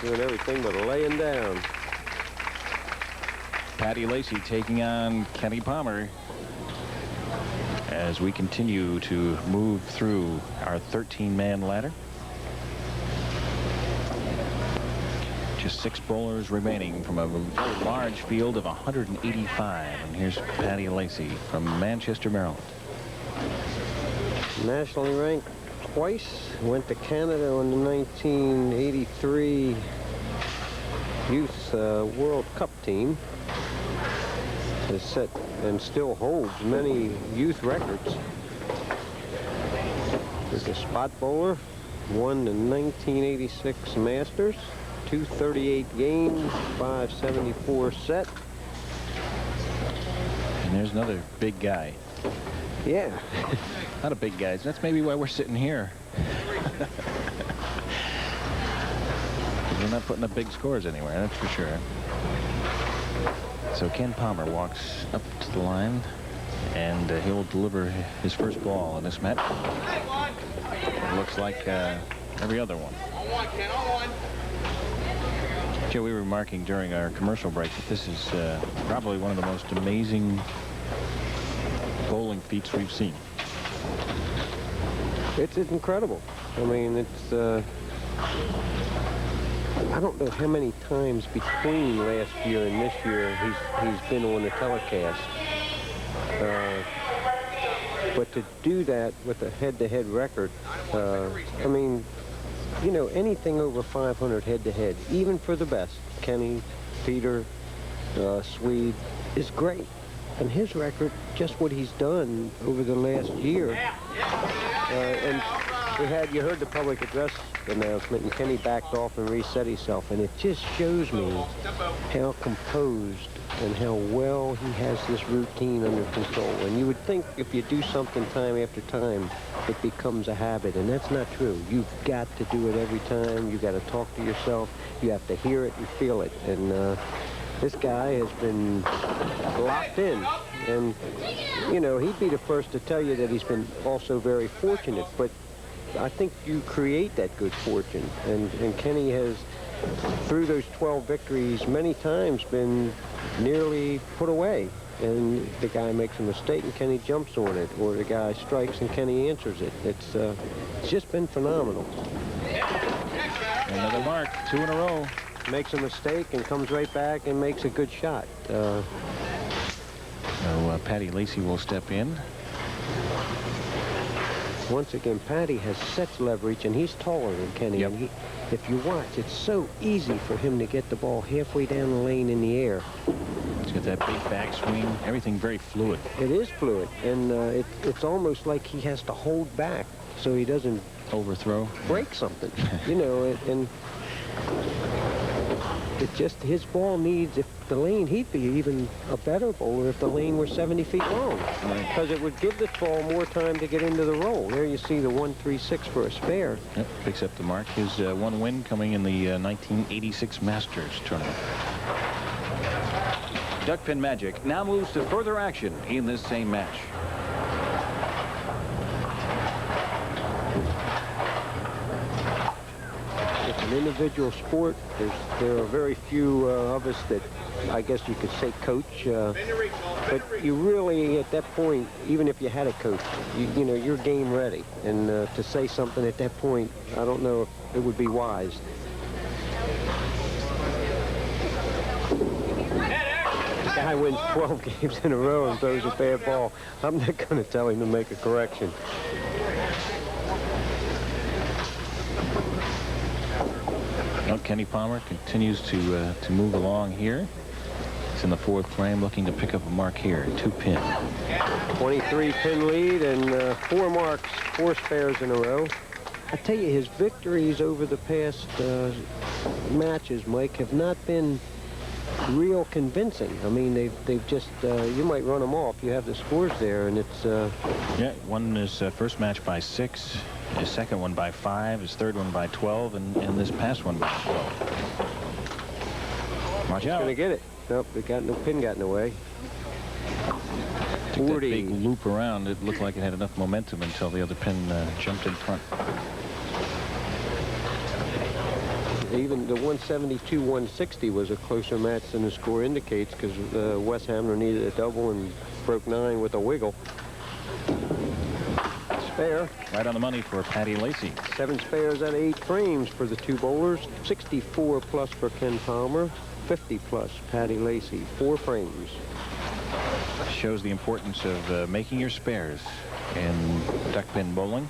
doing everything but laying down. Patty Lacey taking on Kenny Palmer as we continue to move through our 13-man ladder. Just 6 bowlers remaining from a large field of 185. And here's Patty Lacey from Manchester, Maryland. Nationally ranked twice. Went to Canada on the 1983 Youth World Cup team. Has set and still holds many youth records. Is a spot bowler. Won the 1986 Masters. 238 games, 574 set. And there's another big guy. Yeah. Not a big guy. That's maybe why we're sitting here. We're not putting up big scores anywhere, that's for sure. So Ken Palmer walks up to the line, and he will deliver his first ball in this match. It looks like every other one. Joe, we were remarking during our commercial break that this is probably one of the most amazing bowling feats we've seen. It's incredible. I mean, it's I don't know how many times between last year and this year he's been on the telecast. But to do that with a head-to-head record, I mean, you know, anything over 500 head-to-head, even for the best, Kenny, Peter, Swede, is great. And his record, just what he's done over the last year. And you heard the public address announcement, and Kenny backed off and reset himself, and it just shows me how composed and how well he has this routine under control. And you would think if you do something time after time, it becomes a habit, and that's not true. You've got to do it every time. You've got to talk to yourself. You have to hear it and feel it. And this guy has been locked in. And, you know, he'd be the first to tell you that he's been also very fortunate, but I think you create that good fortune. And Kenny has, through those 12 victories, many times been nearly put away. And the guy makes a mistake and Kenny jumps on it, or the guy strikes and Kenny answers it. It's just been phenomenal. Another mark, 2 in a row. Makes a mistake and comes right back and makes a good shot. So Patty Lacey will step in. Once again, Patty has such leverage, and he's taller than Kenny. Yep. And if you watch, it's so easy for him to get the ball halfway down the lane in the air. He's got that big backswing, everything very fluid. It is fluid, and it's almost like he has to hold back so he doesn't overthrow, break something. You know, and it just, his ball needs, if the lane, he'd be even a better bowler if the lane were 70 feet long. Because it would give this ball more time to get into the roll. There you see the 1-3-6 for a spare. Yep, picks up the mark. His one win coming in the 1986 Masters tournament. Duckpin Magic now moves to further action in this same match. It's an individual sport. There are very few of us that, I guess you could say, coach. But you really, at that point, even if you had a coach, you know, you're game ready. And to say something at that point, I don't know if it would be wise. The guy wins 12 games in a row and throws a bad ball. I'm not going to tell him to make a correction. Well, Kenny Palmer continues to move along here. He's in the 4th frame, looking to pick up a mark here. 2 pin. 23 pin lead and 4 marks, 4 spares in a row. I tell you, his victories over the past matches, Mike, have not been real convincing. I mean, they've just, you might run them off. You have the scores there, and it's... Yeah, won his first match by 6, his second one by 5, his third one by 12, and this past one by 12. Watch out. Going to get it. Nope, no pin got in the way. Took that big loop around. It looked like it had enough momentum until the other pin jumped in front. Even the 172-160 was a closer match than the score indicates, because Wes Hamner needed a double and broke 9 with a wiggle. Spare. Right on the money for Patty Lacey. 7 spares out of 8 frames for the 2 bowlers. 64 plus for Ken Palmer. 50 plus Patty Lacey. 4 frames. Shows the importance of making your spares in duckpin bowling.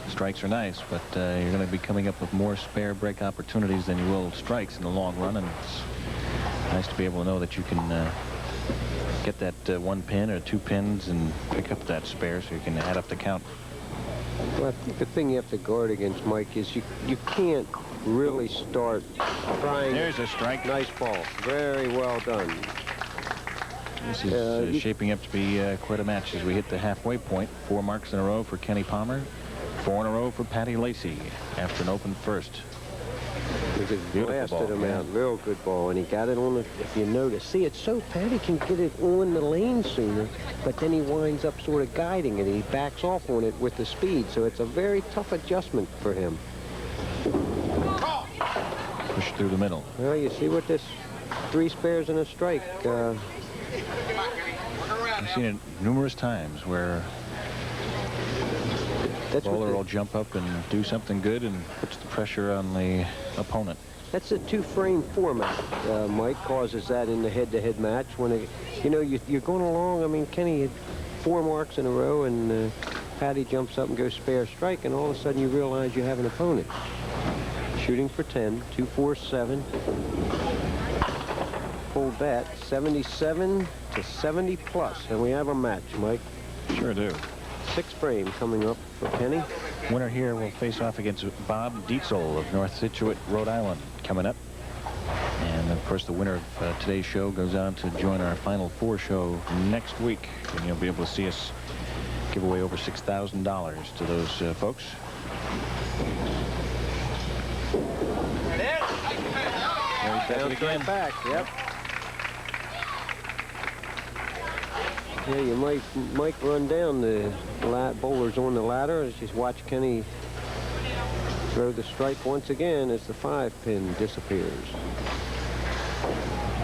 Strikes are nice, but you're going to be coming up with more spare break opportunities than you will strikes in the long run, and it's nice to be able to know that you can get that 1 pin or 2 pins and pick up that spare so you can add up the count. Well, I think the thing you have to guard against, Mike, is you can't really start trying. There's a strike. Nice ball. Very well done. This is shaping up to be quite a match as we hit the halfway point. 4 marks in a row for Kenny Palmer. 4 in a row for Patty Lacey after an open first. He just blasted him out. Real good ball, and he got it on the, if you notice. See, it's so Patty can get it on the lane sooner, but then he winds up sort of guiding it. He backs off on it with the speed, so it's a very tough adjustment for him. Push through the middle. Well, you see what this 3 spares and a strike. I've seen it numerous times where the bowler will jump up and do something good and puts the pressure on the opponent. That's a 2-frame format, Mike, causes that in the head-to-head match. When it, you know, you're going along. I mean, Kenny had 4 marks in a row, and Patty jumps up and goes spare strike, and all of a sudden you realize you have an opponent. Shooting for 10, 2-4-7. Pulled that, 77 to 70 plus, and we have a match, Mike. Sure do. 6 frame coming up for Kenny. Winner here will face off against Bob Dietzel of North Scituate, Rhode Island, coming up. And of course, the winner of today's show goes on to join our Final Four show next week, and you'll be able to see us give away over $6,000 to those folks. Down again. Back. Yep. Yeah, you might run down the bowlers on the ladder as you watch Kenny throw the strike once again as the 5-pin disappears.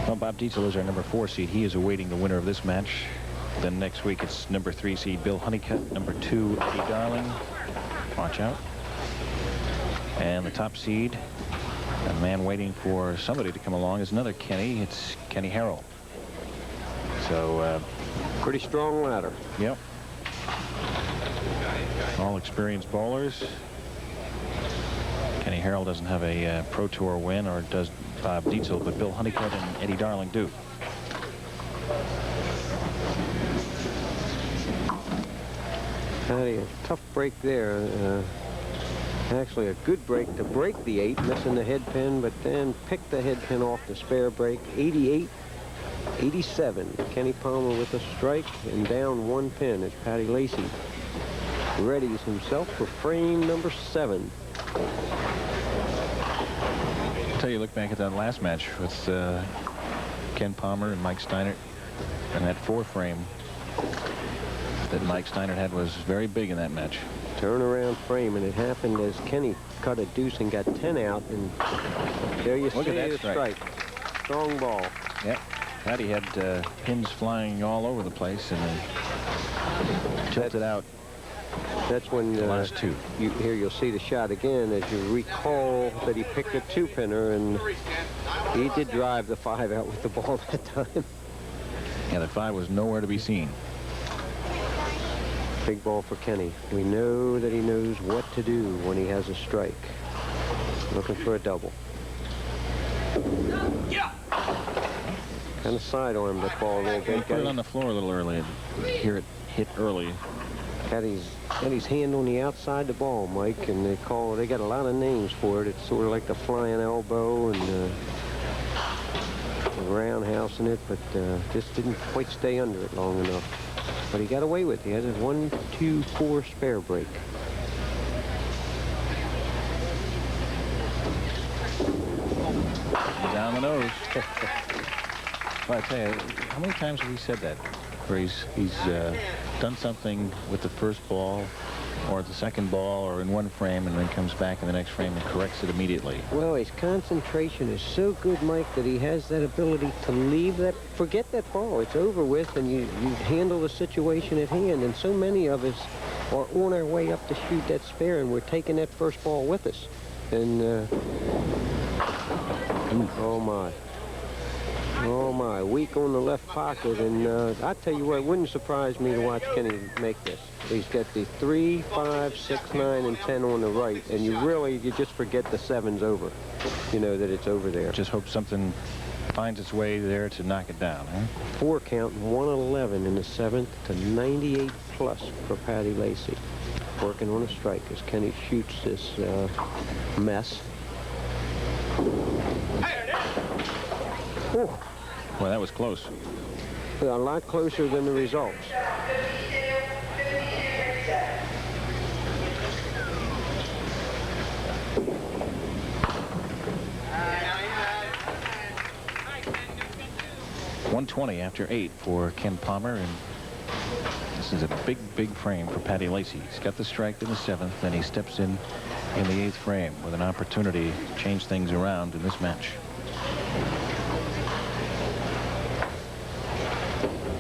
Well, Bob Dietzel is our number 4 seed. He is awaiting the winner of this match. Then next week it's number 3 seed Bill Honeycutt, number 2 Eddie Darling. Watch out. And the top seed, a man waiting for somebody to come along, is another Kenny. It's Kenny Harrell. So pretty strong ladder. Yep. All experienced bowlers. Kenny Harrell doesn't have a Pro Tour win, or does Bob Dietzel, but Bill Honeycutt and Eddie Darling do. Patty, a tough break there. Actually, a good break to break the 8, missing the head pin, but then picked the head pin off the spare break. 88-87. Kenny Palmer with a strike, and down 1 pin as Patty Lacey readies himself for frame number 7. I'll tell you, look back at that last match with Ken Palmer and Mike Steinert, and that 4-frame that Mike Steinert had was very big in that match. Turnaround frame, and it happened as Kenny cut a deuce and got 10 out, and there you see the strike. Strong ball. Yep. Patty had pins flying all over the place, and then tilted out. That's when the last 2. You'll see the shot again as you recall that he picked a 2-pinner, and he did drive the 5 out with the ball that time. Yeah, the 5 was nowhere to be seen. Big ball for Kenny. We know that he knows what to do when he has a strike. Looking for a double. Yeah. Kind of sidearmed that ball a little bit. Put it on the floor a little early. Hear it hit early. Had his hand on the outside the ball, Mike, and they got a lot of names for it. It's sort of like the flying elbow and roundhouse in it, but just didn't quite stay under it long enough. But he got away with it. He had a 1-2-4 spare break. Down the nose. Well, I tell you, how many times have we said that? Where he's done something with the first ball, or the second ball or in one frame and then comes back in the next frame and corrects it immediately. Well, his concentration is so good, Mike, that he has that ability to leave that, forget that ball. It's over with, and you handle the situation at hand. And so many of us are on our way up to shoot that spare, and we're taking that first ball with us. And, oh, my. Oh, my. Weak on the left pocket. And I tell you what, it wouldn't surprise me to watch Kenny make this. He's got the 3, 5, 6, 9, and 10 on the right. And you just forget the 7's over. You know that it's over there. Just hope something finds its way there to knock it down, huh? 4 count, 111 in the 7th to 98 plus for Patty Lacy. Working on a strike as Kenny shoots this mess. Oh. Well, that was close. A lot closer than the results. .120 after 8 for Ken Palmer, and this is a big frame for Patty Lacy. He's got the strike in the 7th, then he steps in the 8th frame with an opportunity to change things around in this match.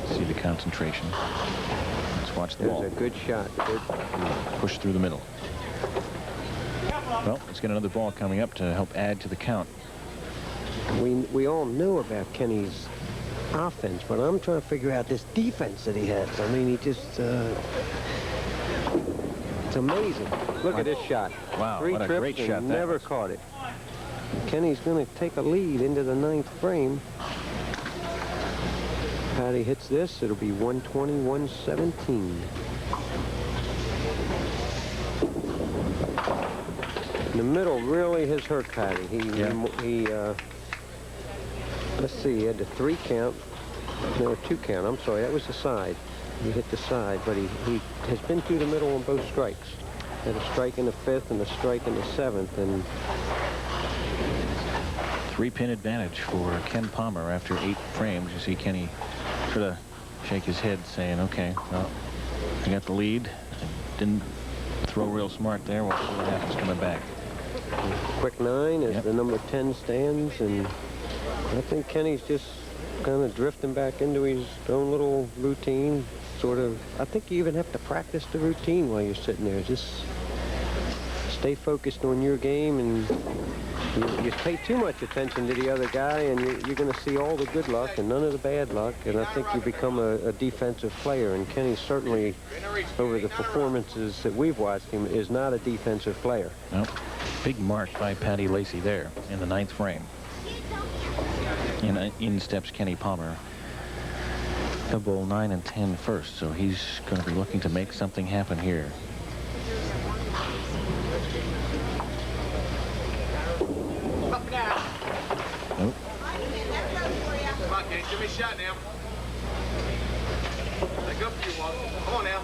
See the concentration. Let's watch the ball. There's a good shot. Good. Push through the middle. Well, let's get another ball coming up to help add to the count. We all know about Kenny's offense, but I'm trying to figure out this defense that he has. I mean, he just, it's amazing. Look at this shot. Wow, 3 what a trips great and shot that never was. caught it. Kenny's going to take a lead into the 9th frame. Patty hits this, it'll be 120, 117. The middle really has hurt Patty. Let's see, he had the 3 count. No, 2 count. I'm sorry, that was the side. He hit the side, but he has been through the middle on both strikes. Had a strike in the 5th and a strike in the 7th, and 3-pin advantage for Ken Palmer after 8 frames. You see Kenny sort of shake his head saying, okay, well, I got the lead. I didn't throw real smart there. We'll see what happens coming back. Quick 9 as the number 10 stands, and I think Kenny's just kind of drifting back into his own little routine, sort of. I think you even have to practice the routine while you're sitting there. Just stay focused on your game, and you pay too much attention to the other guy, and you're going to see all the good luck and none of the bad luck, and I think you become a defensive player, and Kenny certainly, over the performances that we've watched him, is not a defensive player. Nope. Big mark by Patty Lacy there in the 9th frame. And in steps Kenny Palmer. Double 9 and 10 first, so he's going to be looking to make something happen here. Nope. Come on, Kenny, give me a shot now. Let go for you, Walter. Come on now.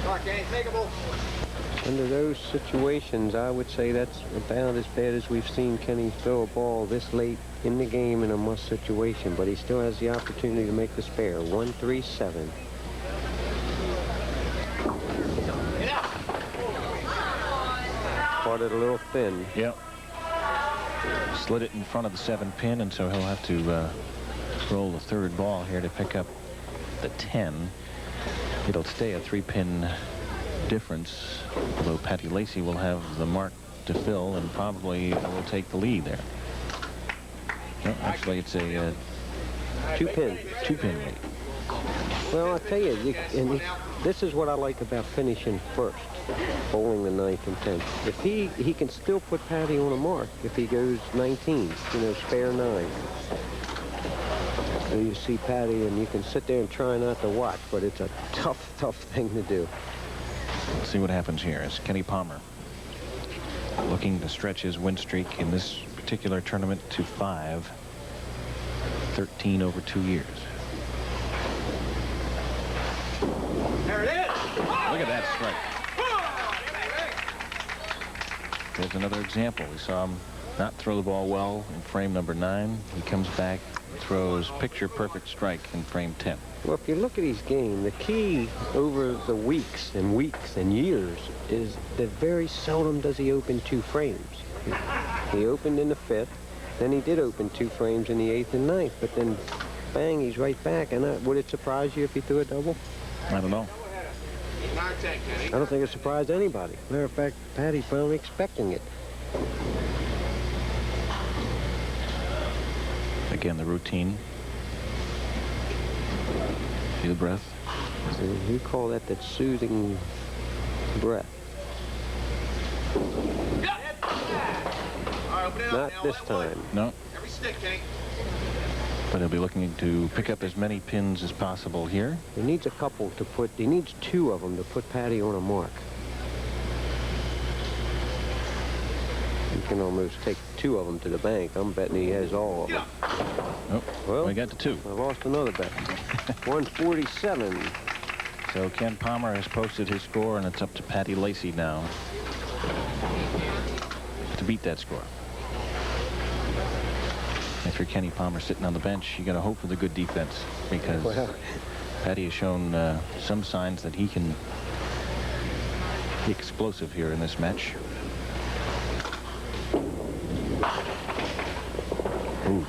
Come on, Kenny, take a ball. Under those situations, I would say that's about as bad as we've seen Kenny throw a ball this late in the game in a must situation, but he still has the opportunity to make the spare. 1-3-7. Caught it a little thin. Yep. Slid it in front of the 7-pin, and so he'll have to roll the 3rd ball here to pick up the 10. It'll stay a 3-pin difference, although Patty Lacy will have the mark to fill and probably will take the lead there. No, actually, it's a 2-pin. 2-pin lead. Well, I tell you, this is what I like about finishing first, bowling the 9th and 10th. If he can still put Patty on a mark if he goes 19, you know, spare 9. So you see Patty, and you can sit there and try not to watch, but it's a tough thing to do. Let's see what happens here as Kenny Palmer looking to stretch his win streak in this particular tournament to 5. 13 over 2 years. There it is. Look at that strike. There's another example. We saw him not throw the ball well in frame number 9. He comes back, throws picture-perfect strike in frame 10. Well, if you look at his game, the key over the weeks and years is that very seldom does he open 2 frames. He opened in the 5th, then he did open 2 frames in the 8th and 9th, but then bang, he's right back. And would it surprise you if he threw a double? I don't know. I don't think it surprised anybody. Matter of fact, Patty's finally expecting it. Again, the routine. See the breath? So you call that soothing breath. Not this time. No. Every stick, Kenny. But he'll be looking to pick up as many pins as possible here. He needs a couple to put, he needs 2 of them to put Patty on a mark. You can almost take 2 of them to the bank. I'm betting he has all of them. Oh, well, we got to 2. I lost another bet. 147. So Ken Palmer has posted his score, and it's up to Patty Lacy now to beat that score. If you're Kenny Palmer sitting on the bench, you got to hope for the good defense, because Patty has shown some signs that he can be explosive here in this match. Ooh.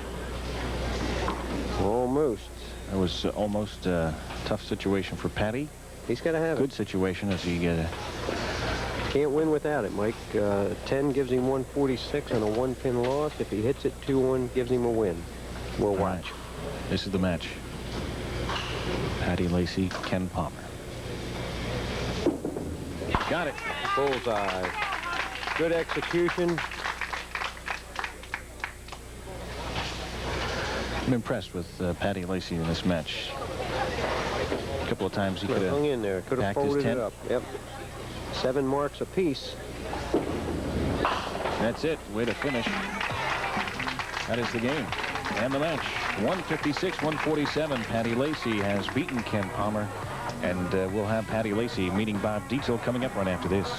Almost. That was almost a tough situation for Patty. He's got to have Good situation as he can't win without it, Mike. 10 gives him 146 and a 1-pin loss. If he hits it 2-1, gives him a win. We'll watch. This is the match. Patty Lacy, Ken Palmer. Got it. Bullseye. Good execution. I'm impressed with Patty Lacy in this match. A couple of times he could have hung in there. Could have folded it up. Yep. 7 marks apiece. That's it. Way to finish. That is the game and the match. 156-147. Patty Lacy has beaten Ken Palmer. And we'll have Patty Lacy meeting Bob Dietzel coming up right after this.